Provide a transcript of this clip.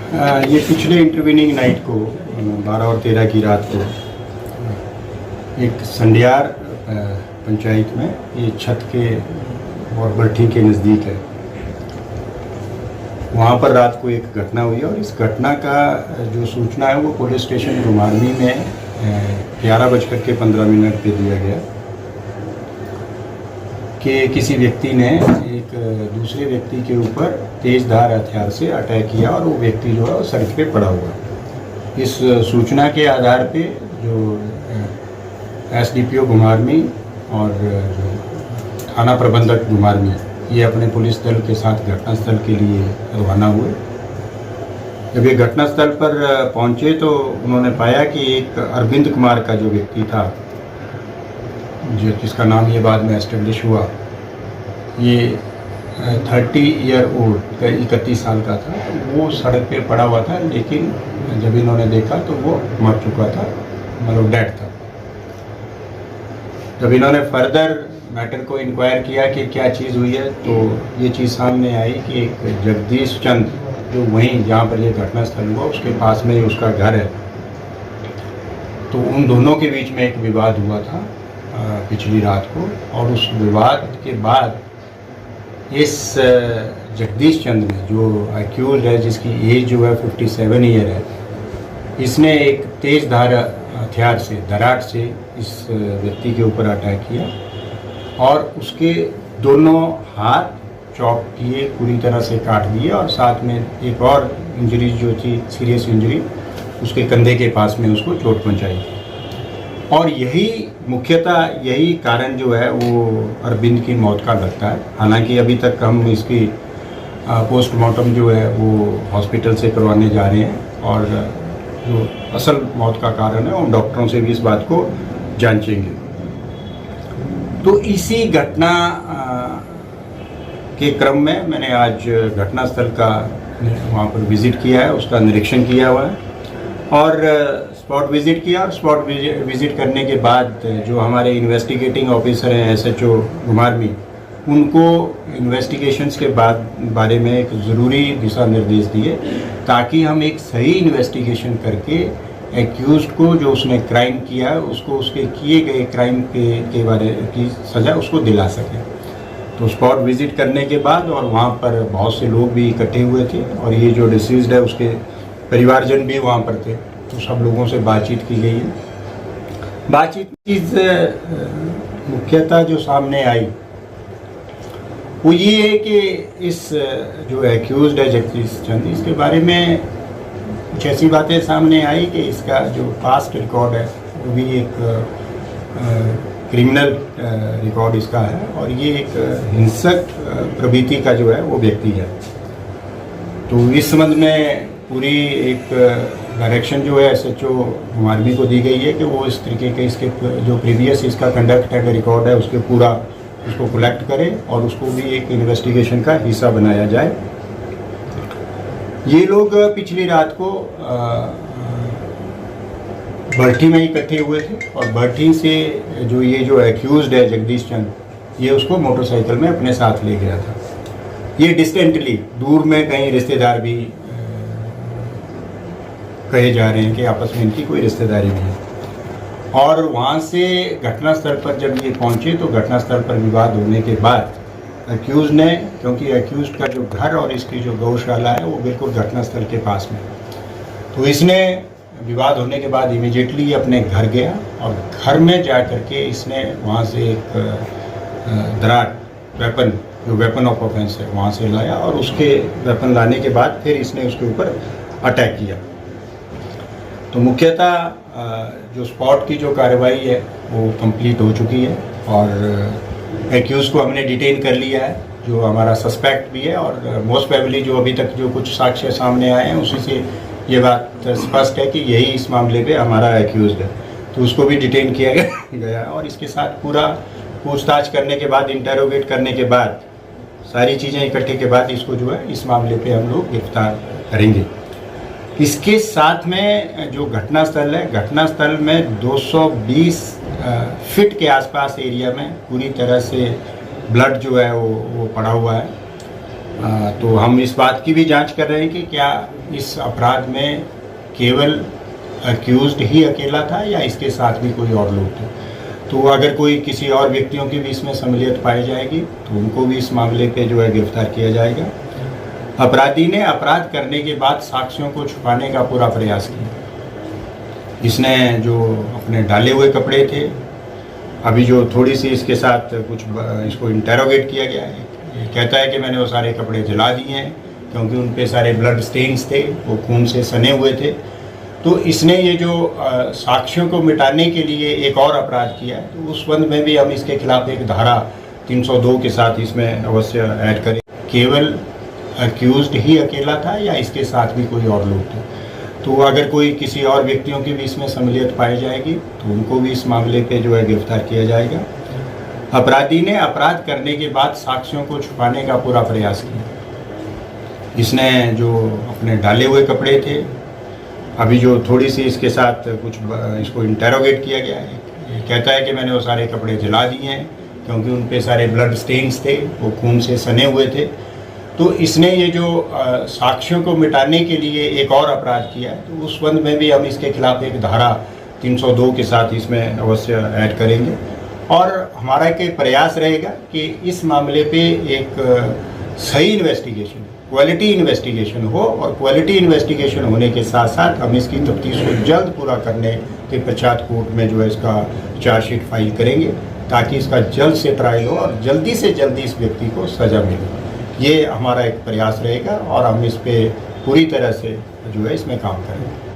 ये पिछले intervening night को 12 और 13 की रात को एक संडियार पंचायत में, ये छत के और बरठी के नज़दीक है, वहाँ पर रात को एक घटना हुई और इस घटना का जो सूचना है वो पुलिस स्टेशन घुमारवी में 11:15 पे दिया गया कि किसी व्यक्ति ने एक दूसरे व्यक्ति के ऊपर तेज़ धार हथियार से अटैक किया और वो व्यक्ति जो है वो सड़क पे पड़ा हुआ। इस सूचना के आधार पे जो एसडीपीओ घुमारवी और जो थाना प्रबंधक घुमारवी, ये अपने पुलिस दल के साथ घटनास्थल के लिए रवाना हुए। जब ये घटनास्थल पर पहुंचे तो उन्होंने पाया कि एक अरविंद कुमार का जो व्यक्ति था, जो जिसका नाम ये बाद में एस्टेब्लिश हुआ, ये 30 ईयर ओल्ड 31 साल का था, तो वो सड़क पे पड़ा हुआ था। लेकिन जब इन्होंने देखा तो वो मर चुका था, मतलब डेड था। जब इन्होंने फर्दर मैटर को इंक्वायर किया कि क्या चीज़ हुई है, तो ये चीज़ सामने आई कि एक जगदीश चंद, जो वहीं जहाँ पर ये घटनास्थल हुआ उसके पास में ही उसका घर है, तो उन दोनों के बीच में एक विवाद हुआ था पिछली रात को। और उस विवाद के बाद इस जगदीश चंद ने, जो एक्यूज है, जिसकी एज जो है 57 ईयर है, इसने एक तेज़ धार हथियार से, दराट से इस व्यक्ति के ऊपर अटैक किया और उसके दोनों हाथ चॉप किए, पूरी तरह से काट दिए और साथ में एक और इंजरी जो थी, सीरियस इंजरी, उसके कंधे के पास में उसको चोट पहुंचाई। और मुख्यतः यही कारण जो है वो अरविंद की मौत का लगता है। हालांकि अभी तक हम इसकी पोस्टमार्टम जो है वो हॉस्पिटल से करवाने जा रहे हैं और जो असल मौत का कारण है उन डॉक्टरों से भी इस बात को जांचेंगे। तो इसी घटना के क्रम में मैंने आज घटनास्थल का वहाँ पर विज़िट किया है, उसका निरीक्षण किया हुआ है और स्पॉट विज़िट किया। और स्पॉट विज़िट करने के बाद जो हमारे इन्वेस्टिगेटिंग ऑफिसर हैं एसएचओ घुमारवी, उनको इन्वेस्टिगेशंस के बारे में एक ज़रूरी दिशा निर्देश दिए ताकि हम एक सही इन्वेस्टिगेशन करके एक्यूज्ड को, जो उसने क्राइम किया है, उसको उसके किए गए क्राइम के बारे की सज़ा उसको दिला सकें। तो स्पॉट विज़िट करने के बाद, और वहाँ पर बहुत से लोग भी इकट्ठे हुए थे और ये जो डिसीज्ड है उसके परिवारजन भी वहाँ पर थे, तो सब लोगों से बातचीत की गई है। बातचीत चीज़ मुख्यतः जो सामने आई वो ये है कि इस जो एक्यूज्ड है जगदीश चंद, इसके बारे में कुछ ऐसी बातें सामने आई कि इसका जो पास्ट रिकॉर्ड है वो भी एक क्रिमिनल रिकॉर्ड इसका है और ये एक हिंसक प्रवृत्ति का जो है वो व्यक्ति है। तो इस संबंध में पूरी एक डायरेक्शन जो है एसएचओ घुमारवी को दी गई है कि वो इस तरीके के इसके जो प्रीवियस इसका कंडक्ट एंड रिकॉर्ड है उसके पूरा उसको कलेक्ट करें और उसको भी एक इन्वेस्टिगेशन का हिस्सा बनाया जाए। ये लोग पिछली रात को बरठी में इकट्ठे हुए थे और बरठी से जो एक्यूज्ड है जगदीश चंद, ये उसको मोटरसाइकिल में अपने साथ ले गया था। ये डिस्टेंटली, दूर में कहीं रिश्तेदार भी कहे जा रहे हैं कि आपस में इनकी कोई रिश्तेदारी भी है। और वहाँ से घटनास्थल पर जब ये पहुँचे तो घटनास्थल पर विवाद होने के बाद एक्यूज़ ने, क्योंकि एक्यूज़ का जो घर और इसकी जो गौशाला है वो बिल्कुल घटनास्थल के पास में, तो इसने विवाद होने के बाद इमीडिएटली अपने घर गया और घर में जा कर के इसने वहाँ से एक दराट वेपन, जो वेपन ऑफ ऑफेंस है, वहाँ से लाया और उसके वेपन लाने के बाद फिर इसने उसके ऊपर अटैक किया। तो मुख्यतः जो स्पॉट की जो कार्रवाई है वो कंप्लीट हो चुकी है और एक्यूज़ को हमने डिटेन कर लिया है, जो हमारा सस्पेक्ट भी है। और मोस्ट प्रोबेबली जो अभी तक जो कुछ साक्ष्य सामने आए हैं उसी से ये बात स्पष्ट है कि यही इस मामले पे हमारा एक्यूज़ड है। तो उसको भी डिटेन किया गया और इसके साथ पूरा पूछताछ करने के बाद, इंटरोगेट करने के बाद, सारी चीज़ें इकट्ठे के बाद इसको जो है इस मामले पे हम लोग गिरफ्तार करेंगे। इसके साथ में जो घटनास्थल है, घटनास्थल में 220 फीट के आसपास एरिया में पूरी तरह से ब्लड जो है वो पड़ा हुआ है तो हम इस बात की भी जांच कर रहे हैं कि क्या इस अपराध में केवल अक्यूज्ड ही अकेला था या इसके साथ भी कोई और लोग थे। तो अगर कोई किसी और व्यक्तियों की भी इसमें शमूलियत पाई जाएगी तो उनको भी इस मामले पे जो है गिरफ्तार किया जाएगा। अपराधी ने अपराध करने के बाद साक्ष्यों को छुपाने का पूरा प्रयास किया। इसने जो अपने डाले हुए कपड़े थे, अभी जो थोड़ी सी इसके साथ कुछ इसको इंटेरोगेट किया गया है, ये कहता है कि मैंने वो सारे कपड़े जला दिए हैं क्योंकि उन पे सारे ब्लड स्टेन्स थे, वो खून से सने हुए थे। तो इसने ये जो साक्ष्यों को मिटाने के लिए एक और अपराध किया है, तो उस बंद में भी हम इसके खिलाफ एक धारा 302 के साथ इसमें अवश्य ऐड करें। केवल अक्यूज्ड ही अकेला था या इसके साथ भी कोई और लोग थे। तो अगर कोई किसी और व्यक्तियों की भी इसमें शमूलियत पाई जाएगी तो उनको भी इस मामले पे जो है गिरफ्तार किया जाएगा। अपराधी ने अपराध करने के बाद साक्ष्यों को छुपाने का पूरा प्रयास किया। इसने जो अपने डाले हुए कपड़े थे, अभी जो थोड़ी सी इसके साथ कुछ इसको इंटेरोगेट किया गया है, ये कहता है कि मैंने वो सारे कपड़े जला दिए हैं क्योंकि उन पे सारे ब्लड स्टेन्स थे, वो खून से सने हुए थे। तो इसने ये जो साक्ष्यों को मिटाने के लिए एक और अपराध किया है, तो उस बंद में भी हम इसके खिलाफ एक धारा 302 के साथ इसमें अवश्य ऐड करेंगे। और हमारा एक प्रयास रहेगा कि इस मामले पे एक सही इन्वेस्टिगेशन, क्वालिटी इन्वेस्टिगेशन हो, और क्वालिटी इन्वेस्टिगेशन होने के साथ साथ हम इसकी तफ्तीश को जल्द पूरा करने के पश्चात कोर्ट में जो है इसका चार्जशीट फाइल करेंगे ताकि इसका जल्द से ट्रायल हो और जल्दी से जल्दी इस व्यक्ति को सज़ा मिले। ये हमारा एक प्रयास रहेगा और हम इस पे पूरी तरह से जो है इसमें काम करेंगे।